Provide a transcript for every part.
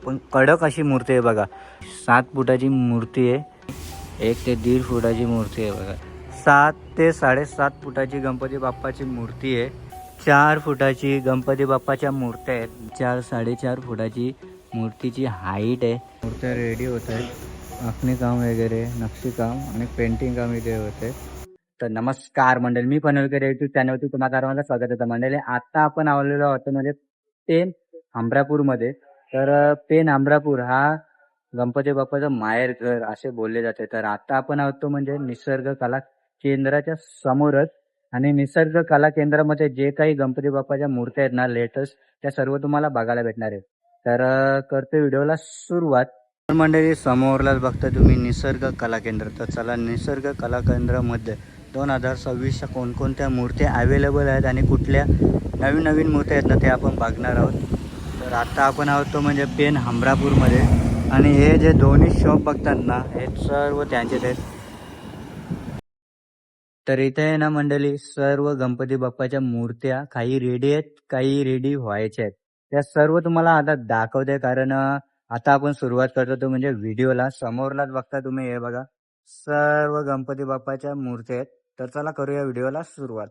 पण कडक अशी मूर्ती आहे बघा. 7 फुटाची मूर्ती आहे. 1 ते 1.5 फुटाची मूर्ती आहे बघा. 7 ते 7.5 फुटाची गणपती बाप्पाची मूर्ती आहे. 4 फुटाची गणपती बाप्पाच्या मूर्त्या आहेत. 4-4.5 फुटाची मूर्तीची हाईट आहे. मूर्त्या रेडी होत आहेत. आखणी काम वगैरे, नक्षीकाम आणि पेंटिंग काम इथे होते. तर नमस्कार मंडळी, मी पनवेलकर युट्यूब चॅनलवरती तुम्हा सर्वांना स्वागत आहे. मंडळी, आता आपण आलेलो आहोत म्हणजे पेन हमरापूरमध्ये. तर पेन हमरापूर हा गणपती बाप्पाचं माहेर घर असे बोलले जाते. तर आता आपण आहोत तो म्हणजे निसर्ग कला केंद्राच्या समोरच. आणि निसर्ग कला केंद्रामध्ये जे काही गणपती बाप्पाच्या मूर्त्या आहेत ना लेटेस्ट, त्या सर्व तुम्हाला बघायला भेटणार आहेत. तर करते व्हिडिओला सुरुवात. तर मंडळी, समोरलाच बघता तुम्ही निसर्ग कला केंद्र. तर चला, निसर्ग कला केंद्रामध्ये 2026च्या कोणकोणत्या मूर्त्या अवेलेबल आहेत आणि कुठल्या नवीन नवीन मूर्त्या आहेत ना ते आपण बघणार आहोत. तर आता आपण आहोत तो म्हणजे पेन हमरापूरमध्ये. आणि हे जे दोन्ही शॉप बघतात ना हे सर्व त्यांचेच आहेत. तर इथे आहे ना मंडळी, सर्व गणपती बाप्पाच्या मूर्त्या काही रेडी आहेत, काही रेडी व्हायच्या आहेत. त्या सर्व तुम्हाला आता दाखवते. कारण आता आपण सुरुवात करतो तो म्हणजे व्हिडिओला. समोरलाच बघता तुम्ही, हे बघा सर्व गणपती बाप्पाच्या मूर्त्या आहेत. तर चला करूया व्हिडिओला सुरुवात.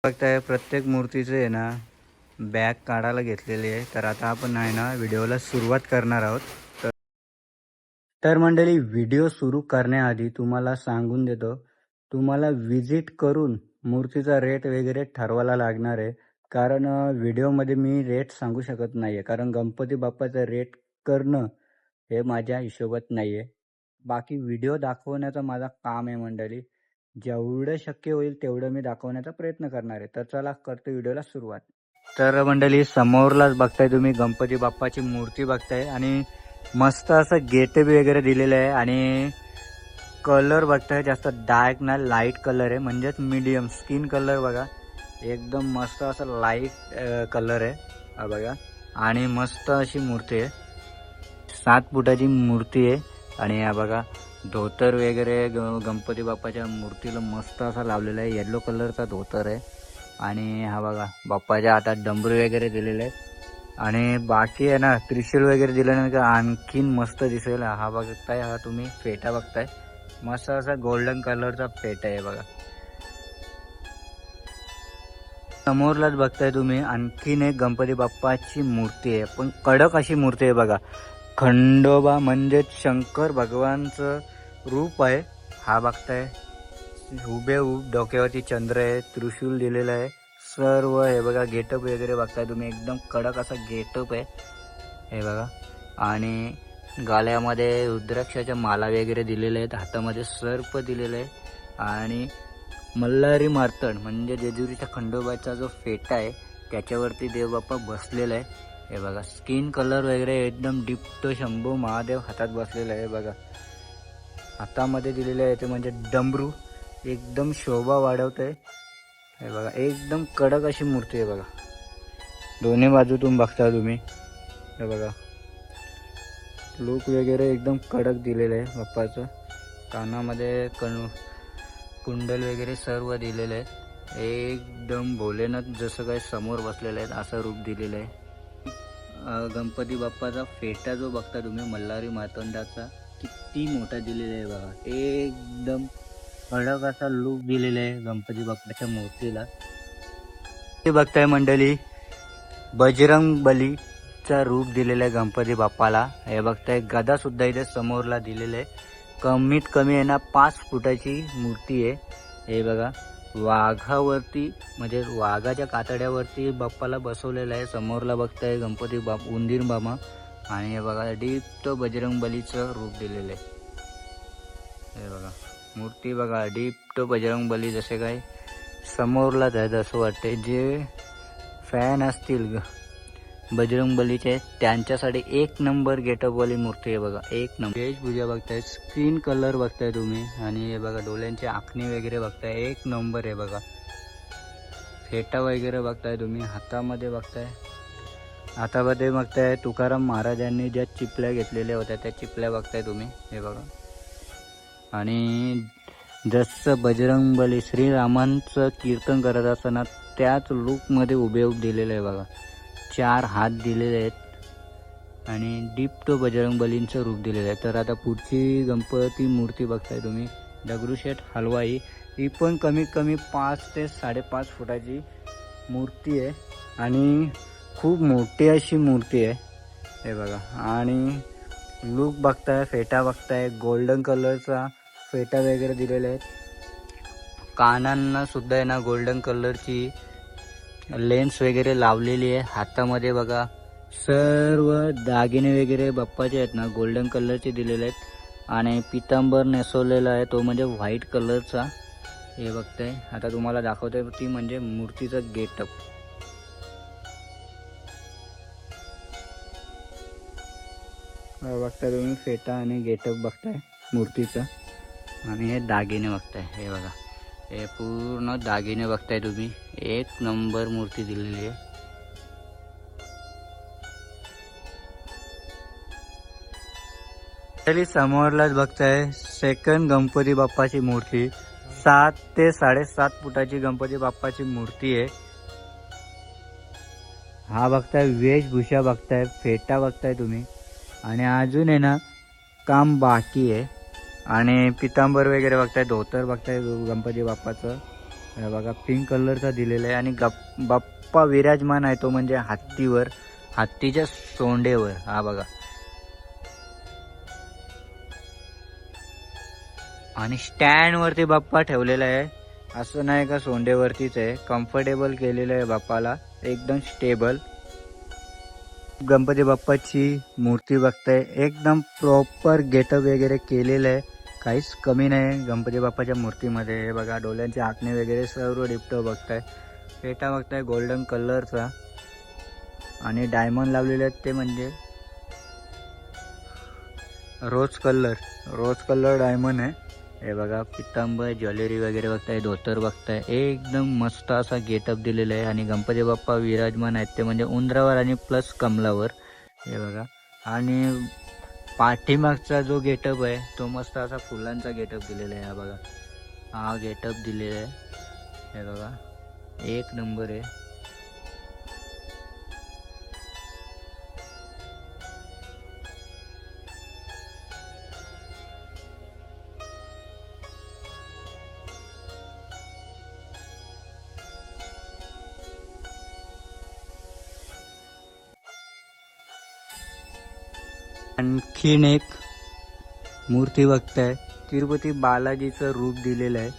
बघताय प्रत्येक मूर्तीचे आहे ना बॅग काढायला घेतलेली आहे. तर आता आपण आहे ना व्हिडिओला सुरुवात करणार आहोत. तर मंडळी, व्हिडिओ सुरू करण्याआधी तुम्हाला सांगून देतो, तुम्हाला विजिट करून मूर्तीचा रेट वगैरे ठरवायला लागणार आहे. कारण व्हिडिओमध्ये मी रेट सांगू शकत नाही आहे. कारण गणपती बाप्पाचा रेट करणं हे माझ्या हिशोबात नाही आहे. बाकी व्हिडिओ दाखवण्याचं माझं काम आहे मंडळी. जेवढं शक्य होईल तेवढं मी दाखवण्याचा प्रयत्न करणार आहे. तर चला करतो व्हिडिओला सुरुवात. तर मंडळी, समोरलाच बघताय तुम्ही गणपती बाप्पाची मूर्ती बघताय. आणि मस्त असं गेटअप वगैरे दिलेलं आहे. आणि कलर बघताय जास्त डार्क ना लाईट कलर आहे, म्हणजेच मीडियम स्किन कलर बघा. एकदम मस्त असं लाईट कलर आहे हा बघा. आणि मस्त अशी मूर्ती आहे. 7 फुटाची मूर्ती आहे. आणि हा बघा धोतर वगैरे गणपती बाप्पाच्या मूर्तीला मस्त असा लावलेला आहे. येलो कलरचा धोतर आहे. आणि हा बघा बाप्पाच्या हातात डमरू वगैरे दिलेले आहे. आणि बाकी आहे ना त्रिशूल वगैरे दिल्यानंतर आणखीन मस्त दिसेल. हा बघताय, हा तुम्ही फेटा बघताय, मस्त असा गोल्डन कलरचा फेटा आहे बघा. समोरलाच बघताय तुम्ही आणखीन एक गणपती बाप्पाची मूर्ती आहे, पण कडक अशी मूर्ती आहे बघा. खंडोबा म्हणजे शंकर भगवानचं रूप आहे. हा बघताय हुबेहूब डोक्यावरती चंद्र आहे, त्रिशूल दिलेलं आहे सर्व. हे बघा गेटअप वगैरे बघताय तुम्ही, एकदम कडक असा गेटअप आहे हे बघा. आणि गाल्यामध्ये रुद्राक्षाच्या माला वगैरे दिलेल्या आहेत, हातामध्ये सर्प दिलेलं आहे. आणि मल्हारी मार्तंड म्हणजे जेजुरीच्या खंडोबाचा जो फेटा आहे त्याच्यावरती देवबाप्पा बसलेला आहे हे बघा. स्किन कलर वगैरे एकदम डिप्टो शंभू महादेव हातात बसलेला आहे बघा. हातामध्ये दिलेले आहे ते म्हणजे डमरू, एकदम शोभा वाढवत आहे हे बघा. एकदम कडक अशी मूर्ती आहे बघा. दोन्ही बाजूतून बघता तुम्ही हे बघा. लुक वगैरे एकदम कडक दिलेलं आहे बाप्पाचं. कानामध्ये कुंडल वगैरे सर्व दिलेलं आहे. एकदम भोलेनाथ जसं काही समोर बसलेलं आहे असं रूप दिलेलं आहे. गणपती बाप्पाचा फेटा जो बघता तुम्ही मल्हारी मार्तंडाचा, किती मोठा दिलेला आहे बघा. एकदम कडक असा लुक दिलेला आहे गणपती बाप्पाच्या मूर्तीला. ते बघताय मंडळी, बजरंग बलीचा रूप दिलेलं आहे गणपती बाप्पाला. हे बघताय गदा सुद्धा इथे समोरला दिलेलं आहे. कमीत कमी आहे ना 5 फुटाची मूर्ती आहे हे बघा. वाघावरती म्हणजे वाघाच्या कातड्यावरती बाप्पाला बसवलेलं आहे. समोरला बघताय गणपती उंदीर बाबा. आणि हे बघा डीप तो बजरंग बलीचं रूप दिलेलं आहे हे बघा. मूर्ती बघा डीप तो बजरंग बली जसे काय समोरलाच आहे असं वाटते. जे फॅन असतील बजरंग बलीचे त्यांच्यासाठी एक नंबर गेटअपवाली मूर्ती आहे बघा. एक नंबर वेशभूषा बघताय, स्किन कलर बघताय तुम्ही. आणि हे बघा डोळ्यांची आखणी वगैरे बघताय, एक नंबर आहे बघा. फेटा वगैरे बघताय तुम्ही, हातामध्ये बघताय तुकाराम महाराजांनी ज्या चिपल्या घेतलेल्या होत्या त्या चिपल्या बघताय तुम्ही हे बघा. आणि जसं बजरंग बली श्रीरामांचं कीर्तन करत असताना त्याच लुकमध्ये उभे दिलेलं आहे बघा. 4 हात दिलेले आहेत आणि डिप्टो बजरंगबलींचं रूप दिलेलं आहे. तर आता पुढची गणपती मूर्ती बघताय तुम्ही दगडूशेठ हलवाई. ही पण कमीत कमी 5 ते 5.5 फुटाची मूर्ती आहे आणि खूप मोठी अशी मूर्ती आहे हे बघा. आणि लूक बघताय, फेटा बघताय, गोल्डन कलरचा फेटा वगैरे दिलेले आहेत. कानांना सुद्धा आहे ना गोल्डन कलरची लेन्स वगैरे लावलेली आहे. हातामध्ये बघा सर्व दागिने वगैरे बाप्पाचे आहेत ना गोल्डन कलरचे दिलेले आहेत आणि पितांबर नेसवलेला आहे तो म्हणजे व्हाईट कलरचा. हे बघताय आता तुम्हाला दाखवतोय ती म्हणजे मूर्तीचं गेटअप. बघताय तुम्ही फेटा आणि गेटअप बघताय मूर्तीचा. आणि हे दागिने बघताय, हे बघा हे पूर्ण दागिने बघताय तुम्ही. एक नंबर मूर्ती दिलेली आहे. तरी समोरलाच बघताय सेकंड गणपती बाप्पाची मूर्ती. 7 ते 7.5 फुटाची गणपती बाप्पाची मूर्ती आहे. हा बघताय वेशभूषा बघताय, फेटा बघताय तुम्ही. आणि अजून आहे ना काम बाकी आहे. आणि पितांबर वगैरे बघताय, धोतर बघताय गणपती बाप्पाचं. हे बघा पिंक कलरचा दिलेला आहे. आणि बाप्पा विराजमान आहे तो म्हणजे हत्तीवर, हत्तीच्या सोंडेवर. हा बघा. आणि स्टँड वरती बाप्पा ठेवलेला आहे, असं नाही का सोंडेवरतीच आहे. कम्फर्टेबल केलेलं आहे बाप्पाला, एकदम स्टेबल. गणपती बाप्पाची मूर्ती बघताय, एकदम प्रॉपर गेटअप वगैरे केलेलं आहे, काहीच कमी नाही गणपती बाप्पाच्या मूर्तीमध्ये. हे बघा डोल्यांचे आखणे वगैरे सर्व डिप्टो बघताय. फेटा बघताय गोल्डन कलरचा आणि डायमंड लावलेले आहेत ते म्हणजे रोज कलर डायमंड आहे. हे बघा पितांबर ज्वेलरी वगैरे बघताय, धोतर बघताय, एकदम मस्त असा गेटअप दिलेला आहे. आणि गणपती बाप्पा विराजमान आहेत ते म्हणजे उंदरावर आणि प्लस कमलावर. हे बघा. आणि पाठीमागचा जो गेटअप आहे तो मस्त असा फुलांचा गेटअप दिलेला आहे. हा बघा हा गेटअप दिलेला आहे. हे बघा एक नंबर आहे. आणखीन एक मूर्ती बघताय, तिरुपती बालाजीचं रूप दिलेलं आहे.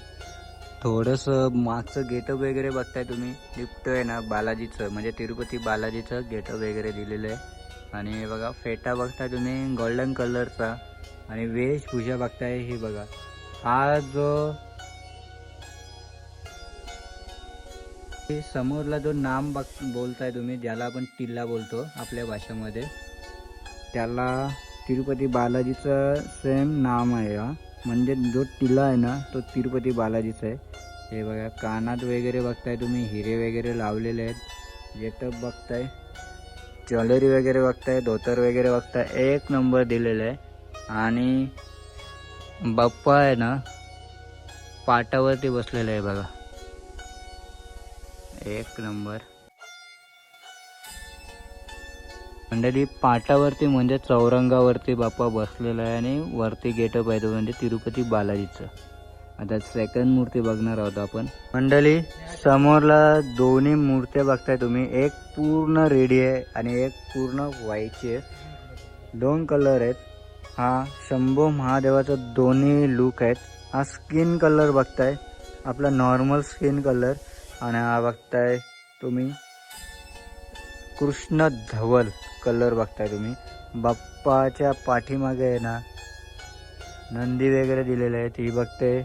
थोडंसं मागचं गेटअप वगैरे बघताय तुम्ही, लिफ्ट आहे ना बालाजीचं म्हणजे तिरुपती बालाजीचं गेटअप वगैरे दिलेलं आहे. आणि बघा फेटा बघताय तुम्ही गोल्डन कलरचा. आणि वेशभूषा बघताय ही बघा. हा जो समोरला जो नाम बोलताय तुम्ही, ज्याला आपण टिल्ला बोलतो आपल्या भाषेमध्ये, त्याला तिरुपती बालाजीचं सेम नाम आहे. हा म्हणजे जो टिल्ला आहे ना तो तिरुपती बालाजीचा आहे. हे बघा कानात वगैरे बघताय तुम्ही, हिरे वगैरे लावलेले आहेत. गेटअप बघताय, ज्वेलरी वगैरे बघताय, धोतर वगैरे बघताय, एक नंबर दिलेलं आहे. आणि बाप्पा आहे ना पाटावरती बसलेला आहे बघा, एक नंबर. मंडळी पाटावरती म्हणजे चौरंगावरती बाप्पा बसलेला आहे आणि वरती गेटअप आहे तो म्हणजे तिरुपती बालाजीचं. आता सेकंड मूर्ती बघणार आहोत आपण. मंडळी समोरला दोन्ही मूर्त्या बघताय तुम्ही, एक पूर्ण रेडी आहे आणि एक पूर्ण व्हाईटची आहे. दोन कलर आहेत. हा शंभो महादेवाचा दोन्ही लुक आहेत. हा स्किन कलर बघताय, आपला नॉर्मल स्किन कलर. आणि हा बघताय तुम्ही कृष्ण धवल कलर बघताय तुम्ही. बाप्पाच्या पाठीमागे आहे ना नंदी वगैरे दिलेले आहेत. ही बघते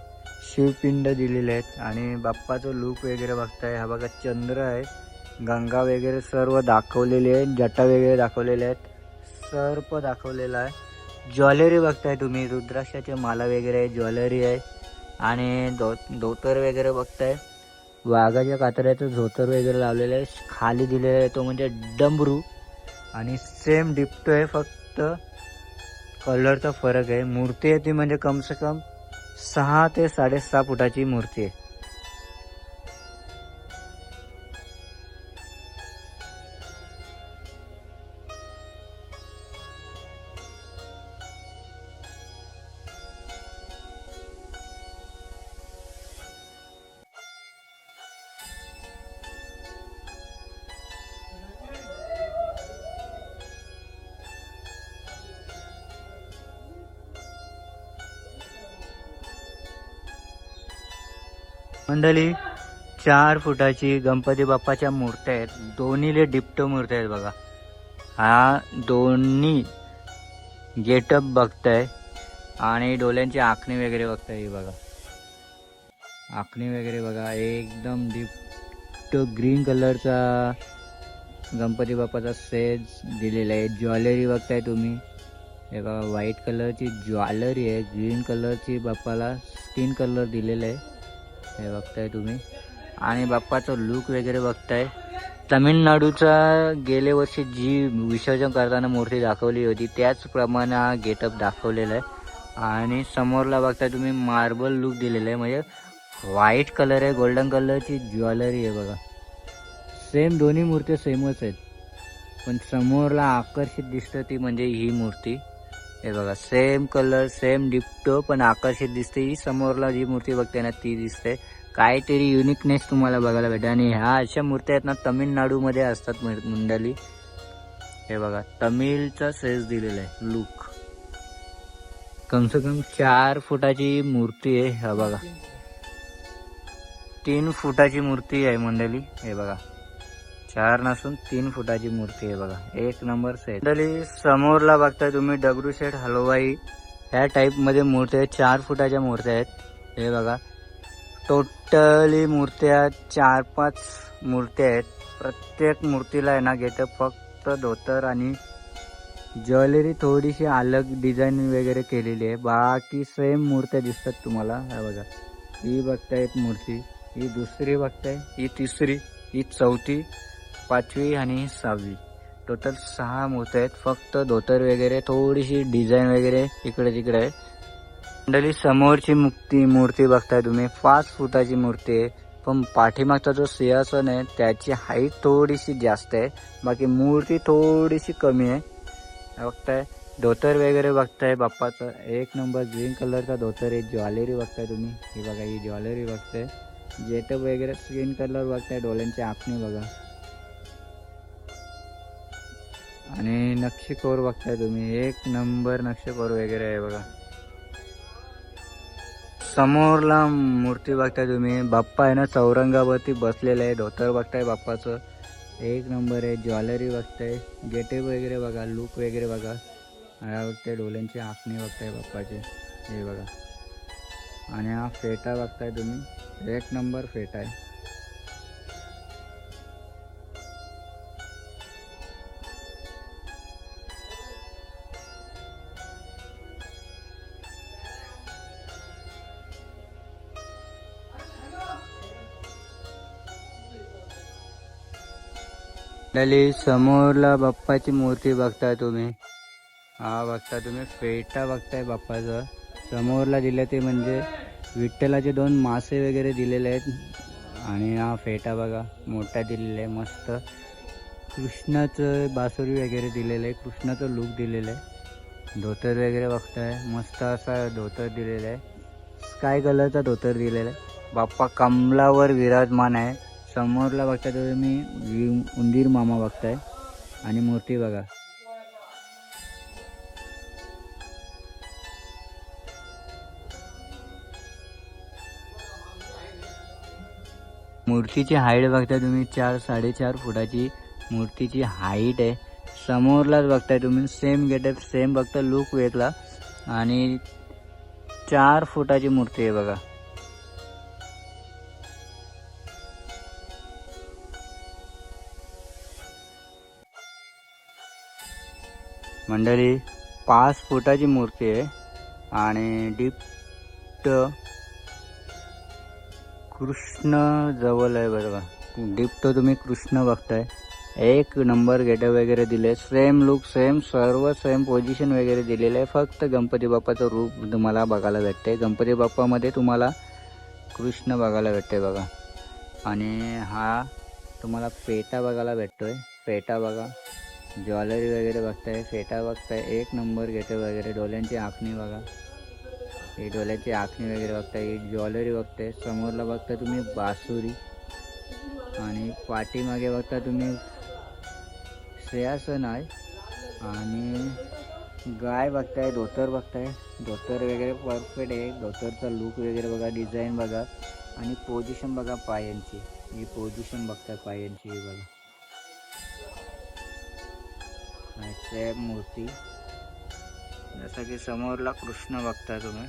शिवपिंड दिलेले आहेत. आणि बाप्पाचं लूक वगैरे बघताय. हा बघा चंद्र आहे, गंगा वगैरे सर्व दाखवलेली आहे, जटा वगैरे दाखवलेले आहेत, सर्प दाखवलेला आहे. ज्वेलरी बघताय तुम्ही, रुद्राक्षाचे माला वगैरे आहे, ज्वेलरी आहे. आणि धोतर वगैरे बघताय, वाघाच्या कातऱ्याचं धोतर वगैरे लावलेलं आहे. खाली दिलेलं आहे तो म्हणजे डमरू. आणि सेम डिप्टो आहे, फक्त कलरचा फरक आहे. मूर्ती आहे ती म्हणजे कम से कम 6 ते 6.5 फुटाची मूर्ती आहे. मंडळी 4 फुटाची गणपती बाप्पाच्या मूर्त्या आहेत. दोन्हीले डिप्टो मूर्त्या आहेत बघा. हा दोन्ही गेटअप बघताय आणि डोळ्यांची आखणी वगैरे बघताय. हे बघा आखणी वगैरे बघा एकदम डिप्टो ग्रीन कलरचा गणपती बाप्पाचा सेज दिलेला आहे. ज्वेलरी बघताय तुम्ही. हे बघा व्हाईट कलरची ज्वेलरी आहे. ग्रीन कलरची बाप्पाला स्किन कलर दिलेला आहे. हे बघताय तुम्ही. आणि बाप्पाचं लुक वगैरे बघताय. तामिळनाडूचा गेल्या वर्षी जी विसर्जन करताना मूर्ती दाखवली होती त्याचप्रमाणे हा गेटअप दाखवलेला आहे. आणि समोरला बघताय तुम्ही मार्बल लुक दिलेला आहे. म्हणजे व्हाईट कलर आहे, गोल्डन कलरची ज्वेलरी आहे बघा. सेम दोन्ही मूर्ती सेमच आहेत, पण समोरला आकर्षित दिसतं ती म्हणजे ही मूर्ती. हे बघा सेम कलर सेम डिप्टो पण आकर्षित दिसते. ही समोरला जी मूर्ती बघते ना ती दिसते. काहीतरी युनिकनेस तुम्हाला बघायला भेटेल. आणि ह्या अशा मूर्त्या आहेत ना तमिळनाडूमध्ये असतात मंडळी. हे बघा तमिळचा सेस दिलेला आहे लुक. कमसे कम 4 फुटाची मूर्ती आहे. हा बघा 3 फुटाची मूर्ती आहे मंडळी. हे बघा 4 नसून 3 फुटाची मूर्ती आहे बघा. एक नंबर सेट. मंडळी समोरला बघताय तुम्ही दगडूशेठ हलवाई ह्या टाईप मध्ये मूर्त्या आहेत. 4 फुटाच्या मूर्त्या आहेत. हे बघा टोटली मूर्त्या 4-5 मूर्त्या आहेत. प्रत्येक मूर्तीला आहे ना गेटअप फक्त धोतर आणि ज्वेलरी थोडीशी अलग डिझाईन वगैरे केलेली आहे. बाकी सेम मूर्त्या दिसतात तुम्हाला. हा बघा ही बघताय एक मूर्ती, ही दुसरी बघताय, ही तिसरी, ही चौथी, 5वी आणि 6वी. टोटल 6 मूर्त्या आहेत. फक्त धोतर वगैरे थोडीशी डिझाईन वगैरे इकडे तिकडे आहे. मंडळी समोरची मूर्ती बघताय तुम्ही 5 फुटाची मूर्ती आहे. पण पाठीमागचा जो सिंहासन आहे त्याची हाईट थोडीशी जास्त आहे. बाकी मूर्ती थोडीशी कमी आहे. बघताय धोतर वगैरे बघताय बाप्पाचं एक नंबर ग्रीन कलरचा धोतर आहे. ज्वेलरी बघताय तुम्ही. ही बघा ही ज्वेलरी बघताय. गेटअप वगैरे स्किन कलर बघताय. डोळ्यांची आखणी बघा आणि नक्षीकोर बघताय तुम्ही. एक नंबर नक्षीकोर वगैरे आहे बघा. समोरला मूर्ती बघताय तुम्ही. बाप्पा आहे ना चौरंगावरती बसलेला आहे. धोतर बघताय बाप्पाचं एक नंबर आहे. ज्वेलरी बघताय, गेटअप वगैरे बघा, लुक वगैरे बघा. हा बघताय डोळ्यांची आखणी बघताय बाप्पाची. हे बघा आणि हा फेटा बघताय तुम्ही. एक नंबर फेटा आहे. समोरला बाप्पाची मूर्ती बघताय तुम्ही. हा बघता तुम्ही फेटा बघताय बाप्पाचं. समोरला दिलं ते म्हणजे विठ्ठलाचे 2 मासे वगैरे दिलेले आहेत. आणि हा फेटा बघा मोठा दिलेला आहे. मस्त कृष्णाचं बासुरी वगैरे दिलेलं आहे. कृष्णाचं लुक दिलेलं आहे. धोतर वगैरे बघताय मस्त असा धोतर दिलेला आहे. स्काय कलरचा धोतर दिलेला आहे. बाप्पा कमलावर विराजमान आहे. समोरला बघताय तुम्ही उंदीर मामा बघताय. आणि मूर्ती बघा मूर्तीची हाईट बघताय तुम्ही. 4-4.5 फुटाची मूर्तीची हाईट आहे. समोरलाच बघताय तुम्ही सेम गेटअप सेम बघता लुक वेगळा. आणि 4 फुटाची मूर्ती आहे बघा. मंडळी 5 फुटाची मूर्ती आहे. आणि डिप्ट कृष्ण जवळ आहे बघा. डिप्ट तुम्ही कृष्ण बघताय. एक नंबर गेटअप वगैरे दिले. सेम लुक सेम सर्व सेम पोझिशन वगैरे दिलेलं आहे. फक्त गणपती बाप्पाचं रूप तुम्हाला बघायला भेटते. गणपती बाप्पामध्ये तुम्हाला कृष्ण बघायला भेटते बघा. आणि हा तुम्हाला पेटा बघायला भेटतोय. पेटा बघा, ज्वेलरी वगैरे बघताय, फेटा बघताय. एक नंबर गेटअप वगैरे. डोळ्यांची आखणी बघा. ही डोळ्याची आखणी वगैरे बघताय. ही ज्वेलरी बघताय. समोरला बघताय तुम्ही बासुरी. आणि पाठीमागे बघता तुम्ही सिंहासन आहे. आणि गाय बघताय. धोतर बघताय. धोतर वगैरे परफेक्ट आहे. धोतरचा लुक वगैरे बघा, डिझाईन बघा. आणि पोझिशन बघा पायांची, ही पोझिशन बघताय पायांची, ही बघा. आणि सेम मूर्ती जसं की समोरला कृष्ण बघताय तुम्ही,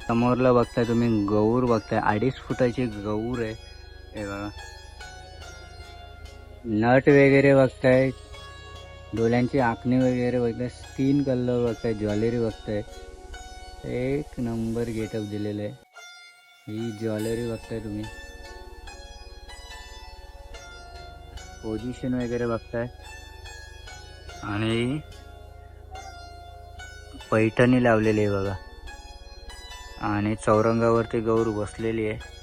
समोरला बघताय तुम्ही गौर बघताय, 2.5 फुटाची गौर आहे. हे बघा नट वगैरे बघताय, डोळ्यांची आखणी वगैरे बघताय, स्किन कलर बघताय, ज्वेलरी बघताय. एक नंबर गेटअप दिलेलं आहे. ही ज्वेलरी बघताय तुम्ही, पोझिशन वगैरे बघताय. आणि पैठणी लावलेली आहे बघा. आणि चौरंगावरती गौर बसलेली आहे.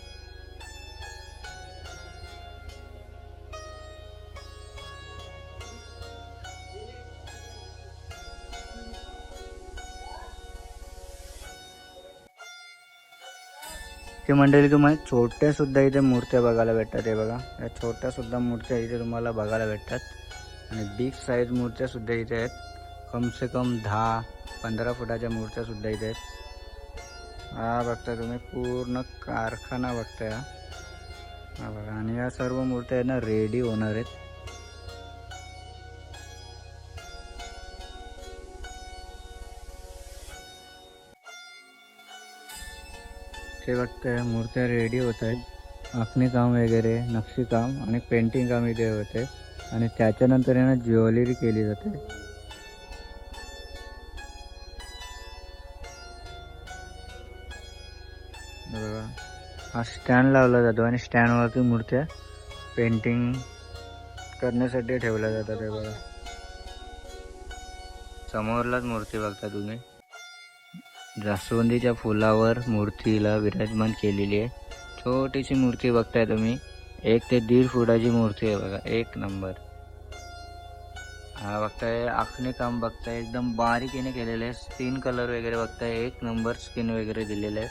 ते मंडळी तुम्हाला छोट्या सुद्धा इथे मूर्त्या बघायला भेटतात. हे बघा, या छोट्या सुद्धा मूर्त्या इथे तुम्हाला बघायला भेटतात. आणि बिग साईज मूर्त्या सुद्धा इथे आहेत. कम से कम 10-15 फुटाच्या मूर्त्या सुद्धा इथे आहेत. हा बघता तुम्ही पूर्ण कारखाना बघताय हा बघा. आणि या सर्व मूर्त्या आहेत ना रेडी होणार आहेत. ते बघताय मूर्त्या रेडी होत आहेत. आखणी काम वगैरे, नक्षी काम आणि पेंटिंग काम इथे होते. आणि त्याच्यानंतर यांना ज्वेलरी केली जाते. बघा, हा स्टँड लावला जातो आणि स्टँडवरती मूर्त्या पेंटिंग करण्यासाठी ठेवल्या जातात. हे बघा, समोरलाच मूर्ती बघता तुम्ही, जास्वंदीच्या फुलावर मूर्तीला विराजमान केलेली आहे. छोटीशी मूर्ती बघताय तुम्ही, 1 ते 1.5 फुटाची मूर्ती आहे बघा, एक नंबर. हा बघताय आखणी काम बघताय, एकदम बारीकीने केलेलं आहे. स्किन कलर वगैरे बघताय, एक नंबर स्किन वगैरे दिलेलं आहे.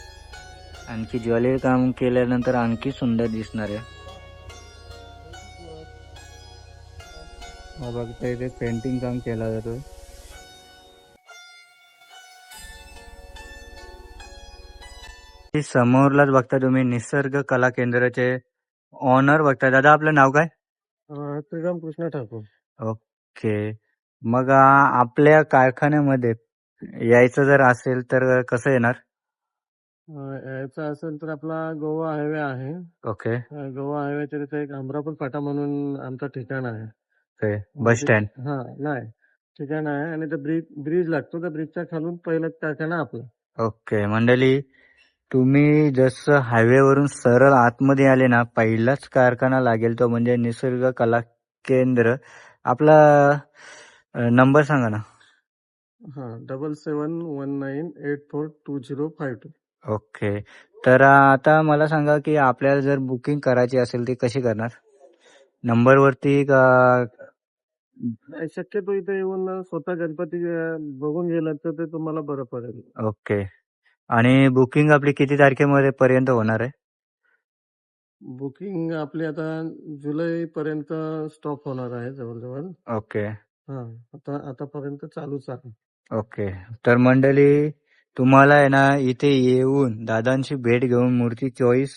आणखी ज्वेलरी काम केल्यानंतर आणखी सुंदर दिसणार आहे. हा बघताय इथे पेंटिंग काम केला जातो. समोरलाच बघता तुम्ही निसर्ग कला केंद्राचे ऑनर बघताय. दादा आपलं नाव काय? श्रीराम कृष्ण ठाकूर. ओके. मग आपल्या कारखान्यामध्ये यायचं जर असेल तर कसं येणार? यायचं असेल तर आपला गोवा हायवे आहे. ओके. गोवा हायवेच्या तिथे एक अमरापूर फाटा म्हणून आमचं ठिकाण आहे. Okay, bus stand. नाही, ठिकाण आहे आणि ते ब्रिज लागतो, त्या ब्रिजच्या खालून पहिलं कारखाना आपला. ओके मंडळी, तुम्ही जसं हायवेवरून सरळ आतमध्ये आले ना, पहिलाच कारखाना लागेल तो म्हणजे निसर्ग कला केंद्र. आपला नंबर सांगा ना. 7719842052. ओके. तर आता मला सांगा की आपल्याला जर बुकिंग करायची असेल ती कशी करणार? नंबरवरती का? शक्यतो इथे येऊन स्वतः गणपती बघून गेलं तर ते तुम्हाला बरं पडेल. ओके. आणि बुकिंग आपली किती तारखेमध्ये पर्यंत होणार आहे? बुकिंग आपली आता जुलै पर्यंत स्टॉप होणार आहे जवळजवळ. ओके. आतापर्यंत चालूच आहे. ओके. तर मंडळी, तुम्हाला आहे ना इथे येऊन दादांची भेट घेऊन मूर्ती चॉईस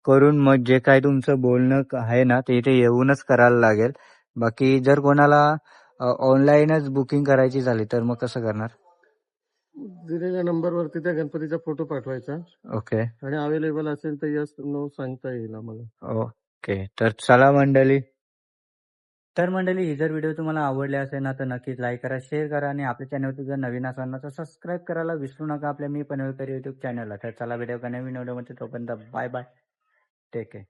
करून मग जे काय तुमचं बोलणं आहे ना ते इथे येऊनच करायला लागेल. बाकी जर कोणाला ऑनलाईनच बुकिंग करायची झाली तर मग कसं करणार? दिलेल्या नंबरवरती त्या गणपतीचा फोटो पाठवायचा ओके. आणि अवेलेबल असेल तर यस नो सांगता येईल आम्हाला. ओके. तर चला मंडळी. तर मंडळी, ही जर व्हिडिओ तुम्हाला आवडले असेल ना तर नक्कीच लाईक करा, शेअर करा आणि आपल्या चॅनलवरती जर नवीन असाल ना तर सबस्क्राईब करायला विसरू नका आपल्या मी पनवेलकर युट्यूब चॅनलला. तर चला भेटूया नवीन व्हिडिओमध्ये, तोपर्यंत बाय बाय, टेक केअर.